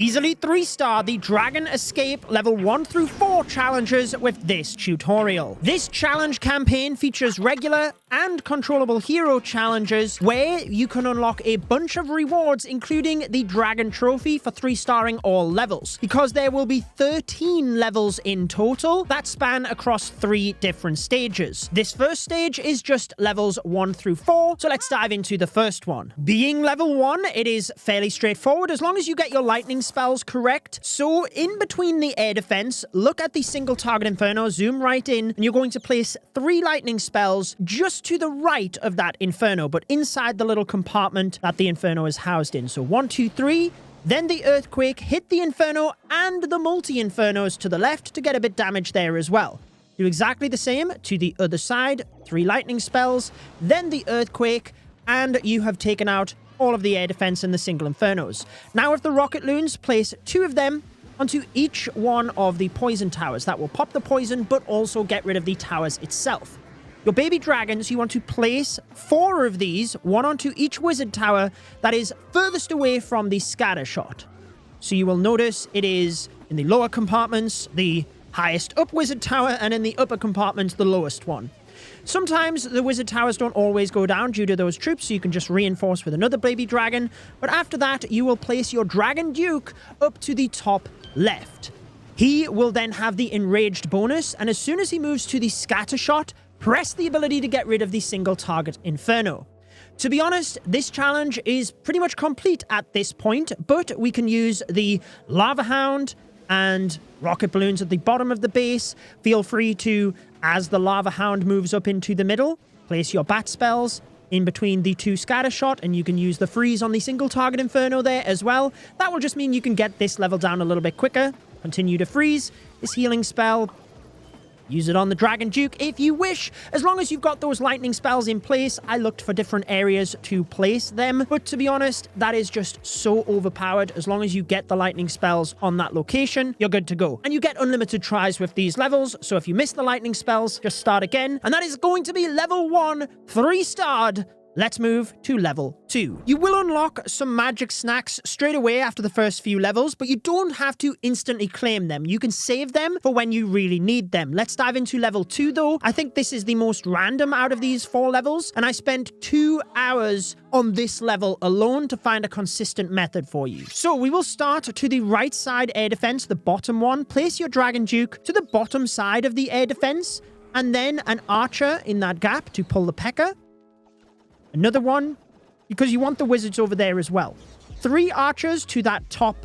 Easily 3-star the Dragon Escape level 1 through 4 challenges with this tutorial. This challenge campaign features regular and controllable hero challenges where you can unlock a bunch of rewards, including the Dragon Trophy for 3-starring all levels, because there will be 13 levels in total that span across 3 different stages. This first stage is just levels 1 through 4, so let's dive into the first one. Being level 1, it is fairly straightforward as long as you get your lightning spells correct. So in between the air defense, look at the single target Inferno, zoom right in, and you're going to place 3 lightning spells just to the right of that Inferno, but inside the little compartment that the Inferno is housed in. So 1, 2, 3. Then the Earthquake hit the Inferno and the multi-Infernos to the left to get a bit damage there as well. Do exactly the same to the other side. 3 lightning spells, then the Earthquake, and you have taken out all of the air defense and the single Infernos. Now with the rocket loons, place 2 of them onto each one of the poison towers. That will pop the poison, but also get rid of the towers itself. Your baby dragons, you want to place 4 of these, 1 onto each wizard tower that is furthest away from the scatter shot. So you will notice it is in the lower compartments, the highest up wizard tower, and in the upper compartments, the lowest one. Sometimes the wizard towers don't always go down due to those troops, so you can just reinforce with another baby dragon. But after that, you will place your Dragon Duke up to the top left. He will then have the enraged bonus, and as soon as he moves to the scatter shot, press the ability to get rid of the single target Inferno. To be honest, this challenge is pretty much complete at this point, but we can use the Lava Hound and rocket balloons at the bottom of the base. Feel free to, as the Lava Hound moves up into the middle, place your bat spells in between the 2 scatter shot, and you can use the freeze on the single target Inferno there as well. That will just mean you can get this level down a little bit quicker. Continue to freeze this healing spell. Use it on the Dragon Duke if you wish. As long as you've got those lightning spells in place, I looked for different areas to place them. But to be honest, that is just so overpowered. As long as you get the lightning spells on that location, you're good to go. And you get unlimited tries with these levels. So if you miss the lightning spells, just start again. And that is going to be level 1, 3-starred. Let's move to level 2. You will unlock some magic snacks straight away after the first few levels, but you don't have to instantly claim them. You can save them for when you really need them. Let's dive into level 2 though. I think this is the most random out of these 4 levels, and I spent 2 hours on this level alone to find a consistent method for you. So we will start to the right side air defense, the bottom one. Place your Dragon Duke to the bottom side of the air defense, and then an archer in that gap to pull the P.E.K.K.A. Another one, because you want the wizards over there as well. 3 archers to that top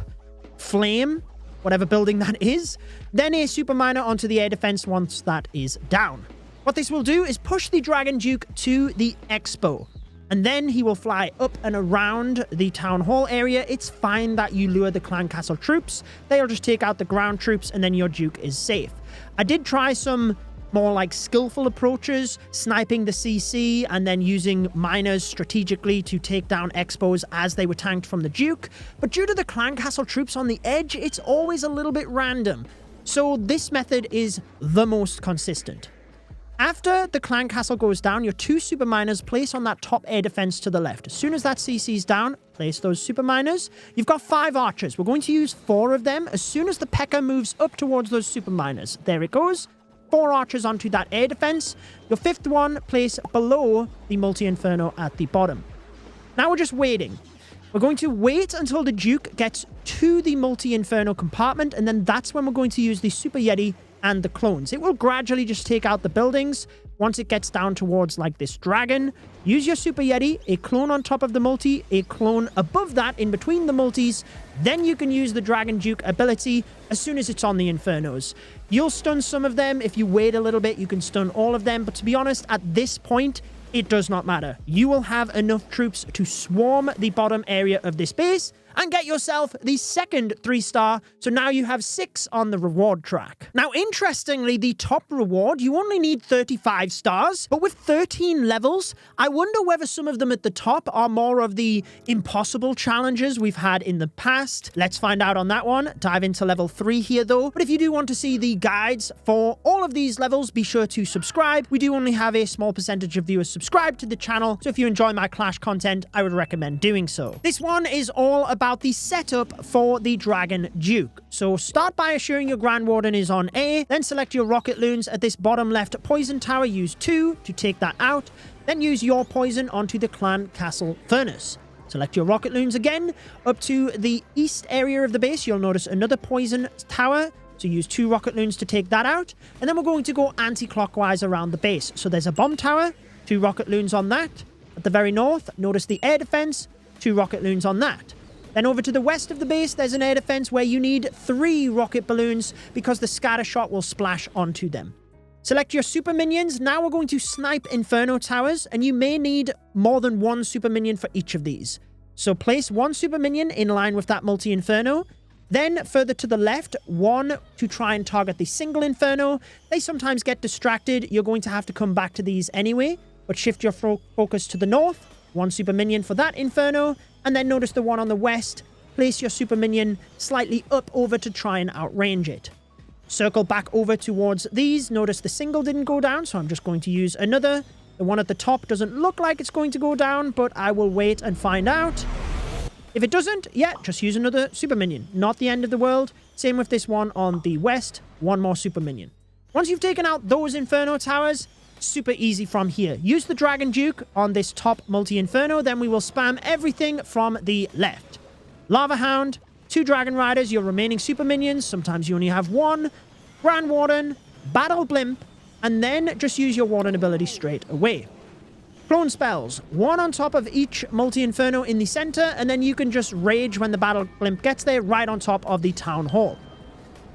flame, whatever building that is. Then a super miner onto the air defense once that is down. What this will do is push the Dragon Duke to the expo. And then he will fly up and around the town hall area. It's fine that you lure the clan castle troops. They'll just take out the ground troops and then your Duke is safe. I did try some more like skillful approaches, sniping the CC and then using miners strategically to take down expos as they were tanked from the Duke. But due to the clan castle troops on the edge, it's always a little bit random. So this method is the most consistent. After the clan castle goes down, your 2 super miners place on that top air defense to the left. As soon as that CC's down, place those super miners. You've got 5 archers. We're going to use 4 of them as soon as the P.E.K.K.A. moves up towards those super miners. There it goes. 4 archers onto that air defense. Your 5th one, place below the multi-inferno at the bottom. Now we're just waiting. We're going to wait until the Duke gets to the multi-inferno compartment, and then that's when we're going to use the Super Yeti and the clones. It will gradually just take out the buildings. Once it gets down towards like this dragon, use your Super Yeti, a clone on top of the multi, a clone above that in between the multis. Then you can use the Dragon Duke ability as soon as it's on the Infernos. You'll stun some of them. If you wait a little bit, you can stun all of them. But to be honest, at this point, it does not matter. You will have enough troops to swarm the bottom area of this base and get yourself the second 3-star. So now you have 6 on the reward track. Now, interestingly, the top reward, you only need 35 stars, but with 13 levels, I wonder whether some of them at the top are more of the impossible challenges we've had in the past. Let's find out on that one. Dive into level 3 here though. But if you do want to see the guides for all of these levels, be sure to subscribe. We do only have a small percentage of viewers subscribed to the channel, so if you enjoy my Clash content, I would recommend doing so. This one is all about about the setup for the Dragon Duke. So start by assuring your Grand Warden is on A, then select your rocket loons at this bottom left poison tower, use 2 to take that out, then use your poison onto the clan castle furnace. Select your rocket loons again, up to the east area of the base, you'll notice another poison tower, so use 2 rocket loons to take that out, and then we're going to go anti-clockwise around the base. So there's a bomb tower, 2 rocket loons on that. At the very north, notice the air defense, 2 rocket loons on that. Then over to the west of the base, there's an air defense where you need 3 rocket balloons because the scatter shot will splash onto them. Select your super minions. Now we're going to snipe Inferno towers, and you may need more than 1 super minion for each of these. So place 1 super minion in line with that multi-Inferno. Then further to the left, 1 to try and target the single Inferno. They sometimes get distracted. You're going to have to come back to these anyway, but shift your focus to the north. 1 super minion for that Inferno, and then notice the one on the west. Place your super minion slightly up over to try and outrange it. Circle back over towards these. Notice the single didn't go down, so I'm just going to use another. The one at the top doesn't look like it's going to go down, but I will wait and find out. If it doesn't, yeah, just use another super minion. Not the end of the world. Same with this one on the west. 1 more super minion. Once you've taken out those Inferno towers, super easy from here. Use the Dragon Duke on this top multi-Inferno, then we will spam everything from the left. Lava Hound, 2 Dragon Riders, your remaining super minions, sometimes you only have 1, Grand Warden, Battle Blimp, and then just use your Warden ability straight away. Clone spells, 1 on top of each multi-Inferno in the center, and then you can just rage when the Battle Blimp gets there right on top of the Town Hall.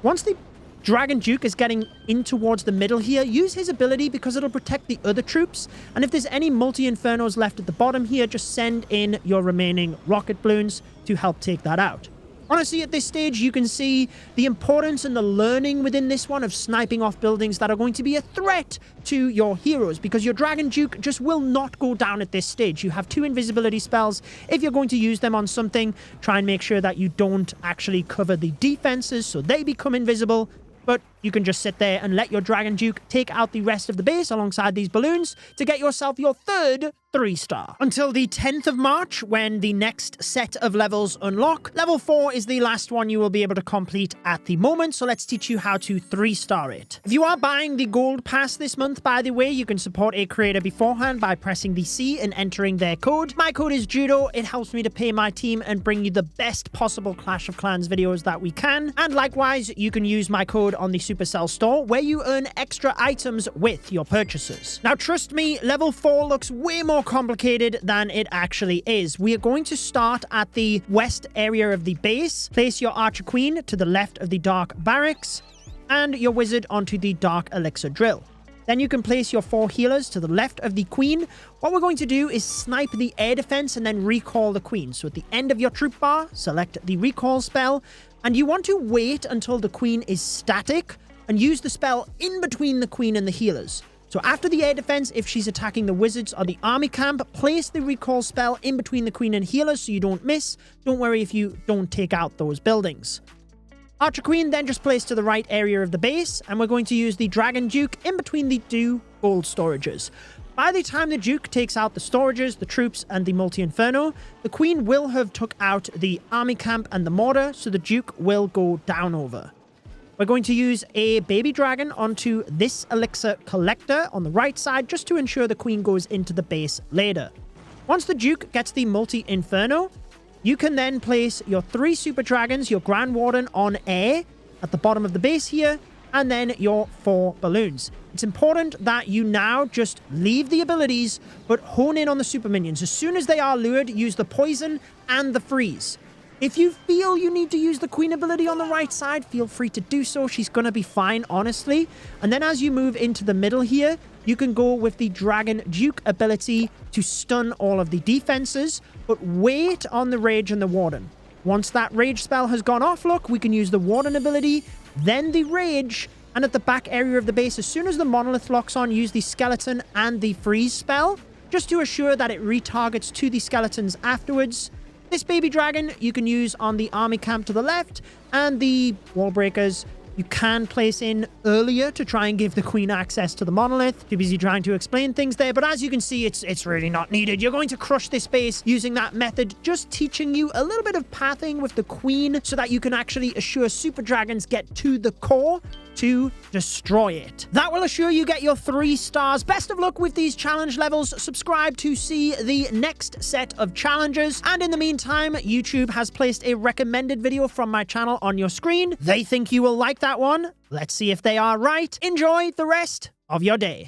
Once the Dragon Duke is getting in towards the middle here, use his ability because it'll protect the other troops, and if there's any multi-Infernos left at the bottom here, just send in your remaining rocket balloons to help take that out. Honestly, at this stage, you can see the importance and the learning within this one of sniping off buildings that are going to be a threat to your heroes, because your Dragon Duke just will not go down at this stage. You have 2 invisibility spells. If you're going to use them on something, try and make sure that you don't actually cover the defenses so they become invisible. But you can just sit there and let your Dragon Duke take out the rest of the base alongside these balloons to get yourself your 3rd 3-star. Until the 10th of March, when the next set of levels unlock. Level 4 is the last one you will be able to complete at the moment, so let's teach you how to 3-star it. If you are buying the Gold Pass this month, by the way, you can support a creator beforehand by pressing the C and entering their code. My code is Judo. It helps me to pay my team and bring you the best possible Clash of Clans videos that we can. And likewise, you can use my code on the Supercell store, where you earn extra items with your purchases. Now, trust me, level 4 looks way more complicated than it actually is. We are going to start at the west area of the base. Place your Archer Queen to the left of the Dark Barracks, and your Wizard onto the Dark Elixir Drill. Then you can place your 4 healers to the left of the Queen. What we're going to do is snipe the air defense and then recall the Queen. So at the end of your troop bar, select the recall spell, and you want to wait until the Queen is static and use the spell in between the Queen and the healers. So after the air defense, if she's attacking the wizards or the army camp, place the recall spell in between the Queen and healers so you don't miss. Don't worry if you don't take out those buildings. Archer Queen then just placed to the right area of the base, and we're going to use the Dragon Duke in between the 2 gold storages. By the time the Duke takes out the storages, the troops, and the multi-Inferno, the Queen will have took out the army camp and the mortar, so the Duke will go down over. We're going to use a baby dragon onto this elixir collector on the right side, just to ensure the Queen goes into the base later. Once the Duke gets the multi-Inferno, you can then place your 3 super dragons, your Grand Warden on air at the bottom of the base here, and then your 4 balloons. It's important that you now just leave the abilities, but hone in on the super minions. As soon as they are lured, use the poison and the freeze. If you feel you need to use the Queen ability on the right side, feel free to do so. She's going to be fine, honestly. And then as you move into the middle here, you can go with the Dragon Duke ability to stun all of the defenses, but wait on the Rage and the Warden. Once that Rage spell has gone off, look, we can use the Warden ability, then the Rage, and at the back area of the base, as soon as the Monolith locks on, use the Skeleton and the Freeze spell, just to assure that it retargets to the Skeletons afterwards. This baby dragon you can use on the army camp to the left, and the wall breakers You can place in earlier to try and give the queen access to the monolith. Too busy trying to explain things there, but as you can see, it's really not needed. You're going to crush this base using that method, just teaching you a little bit of pathing with the queen so that you can actually assure super dragons get to the core to destroy it. That will assure you get your 3 stars. Best of luck with these challenge levels. Subscribe to see the next set of challenges. And in the meantime, YouTube has placed a recommended video from my channel on your screen. They think you will like that one. Let's see if they are right. Enjoy the rest of your day.